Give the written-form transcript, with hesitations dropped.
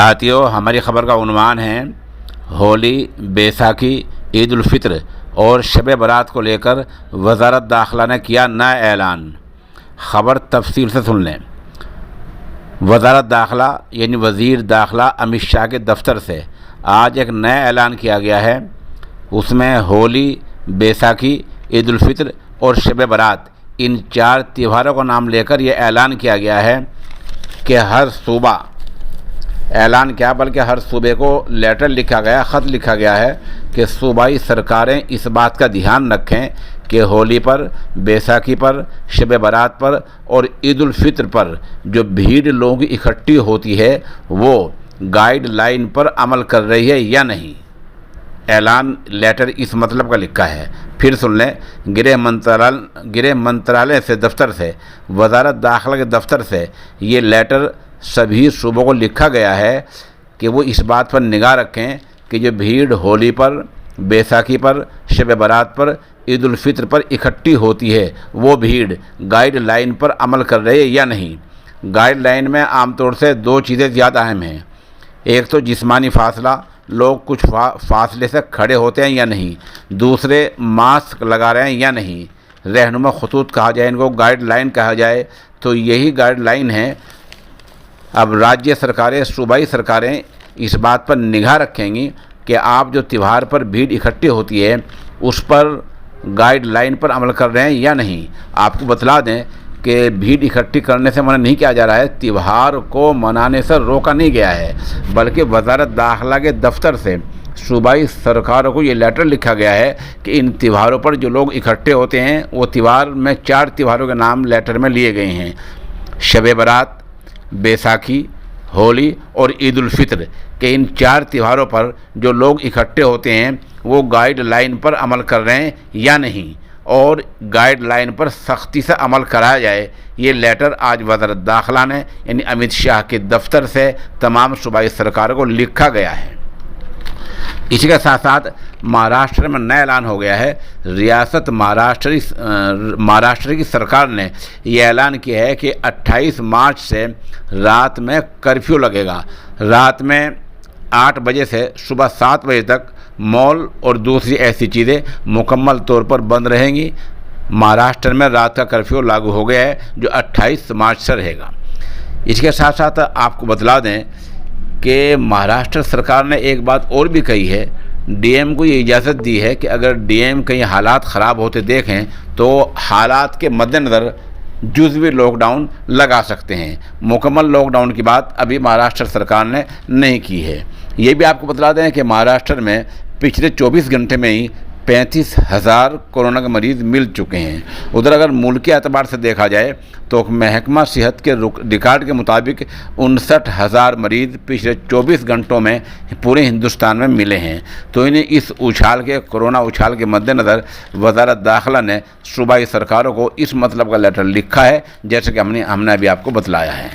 ساتھیوں، ہماری خبر کا عنوان ہے ہولی، بیساکھی، عید الفطر اور شب برات کو لے کر وزارت داخلہ نے کیا نیا اعلان۔ خبر تفصیل سے سن لیں۔ وزارت داخلہ یعنی وزیر داخلہ امت شاہ کے دفتر سے آج ایک نیا اعلان کیا گیا ہے۔ اس میں ہولی، بیساکھی، عید الفطر اور شب برات ان 4 تہواروں کا نام لے کر یہ اعلان کیا گیا ہے کہ ہر صوبہ، اعلان کیا بلکہ ہر صوبے کو لیٹر لکھا گیا، خط لکھا گیا ہے کہ صوبائی سرکاریں اس بات کا دھیان رکھیں کہ ہولی پر، بیساکھی پر، شب برات پر اور عید الفطر پر جو بھیڑ لوگوں کی اکٹھی ہوتی ہے وہ گائیڈ لائن پر عمل کر رہی ہے یا نہیں۔ اعلان لیٹر اس مطلب کا لکھا ہے۔ پھر سن لیں، گرہ منترالیہ سے دفتر سے، وزارت داخلہ کے دفتر سے یہ لیٹر سبھی صوبوں کو لکھا گیا ہے کہ وہ اس بات پر نگاہ رکھیں کہ جو بھیڑ ہولی پر، بیساکھی پر، شب برات پر، عید الفطر پر اکٹھی ہوتی ہے وہ بھیڑ گائیڈ لائن پر عمل کر رہی ہے یا نہیں۔ گائیڈ لائن میں عام طور سے 2 چیزیں زیادہ اہم ہیں۔ ایک تو جسمانی فاصلہ، لوگ کچھ فاصلے سے کھڑے ہوتے ہیں یا نہیں۔ دوسرے ماسک لگا رہے ہیں یا نہیں۔ رہنما خطوط کہا جائے، ان کو گائیڈ لائن کہا جائے تو یہی گائیڈ لائن ہے۔ اب راجیہ سرکاریں، صوبائی سرکاریں اس بات پر نگاہ رکھیں گی کہ آپ جو تہوار پر بھیڑ اکٹھی ہوتی ہے اس پر گائیڈ لائن پر عمل کر رہے ہیں یا نہیں۔ آپ کو بتلا دیں کہ بھیڑ اکٹھی کرنے سے منع نہیں کیا جا رہا ہے، تہوار کو منانے سے روکا نہیں گیا ہے، بلکہ وزارت داخلہ کے دفتر سے صوبائی سرکاروں کو یہ لیٹر لکھا گیا ہے کہ ان تہواروں پر جو لوگ اکٹھے ہوتے ہیں وہ تہوار میں 4 تہواروں کے نام لیٹر میں لیے گئے ہیں: شب برات، بیساکھی، ہولی اور عید الفطر، کہ ان 4 تہواروں پر جو لوگ اکٹھے ہوتے ہیں وہ گائیڈ لائن پر عمل کر رہے ہیں یا نہیں، اور گائیڈ لائن پر سختی سے عمل کرایا جائے۔ یہ لیٹر آج وزارت داخلہ نے یعنی امت شاہ کے دفتر سے تمام صوبائی سرکاروں کو لکھا گیا ہے۔ اسی کے ساتھ ساتھ مہاراشٹر میں نیا اعلان ہو گیا ہے۔ ریاست مہاراشٹر کی سرکار نے یہ اعلان کیا ہے کہ 28 مارچ سے رات میں کرفیو لگے گا۔ رات میں 8 بجے سے صبح 7 بجے تک مال اور دوسری ایسی چیزیں مکمل طور پر بند رہیں گی۔ مہاراشٹر میں رات کا کرفیو لاگو ہو گیا ہے جو 28 مارچ سے رہے گا۔ اس کے ساتھ ساتھ آپ کو بتلا دیں کہ مہاراشٹر سرکار نے ایک بات اور بھی کہی ہے، ڈی ایم کو یہ اجازت دی ہے کہ اگر ڈی ایم کہیں حالات خراب ہوتے دیکھیں تو حالات کے مد نظر جزوی لاک ڈاؤن لگا سکتے ہیں۔ مکمل لاک ڈاؤن کی بات ابھی مہاراشٹر سرکار نے نہیں کی ہے۔ یہ بھی آپ کو بتلا دیں کہ مہاراشٹر میں پچھلے 24 گھنٹے میں ہی 35,000 کورونا کے مریض مل چکے ہیں۔ ادھر اگر ملکی اعتبار سے دیکھا جائے تو محکمہ صحت کے ریکارڈ کے مطابق 59,000 مریض پچھلے 24 گھنٹوں میں پورے ہندوستان میں ملے ہیں۔ تو انہیں اس کورونا اچھال کے مد نظر وزارت داخلہ نے صوبائی سرکاروں کو اس مطلب کا لیٹر لکھا ہے، جیسے کہ ہم نے ابھی آپ کو بتلایا ہے۔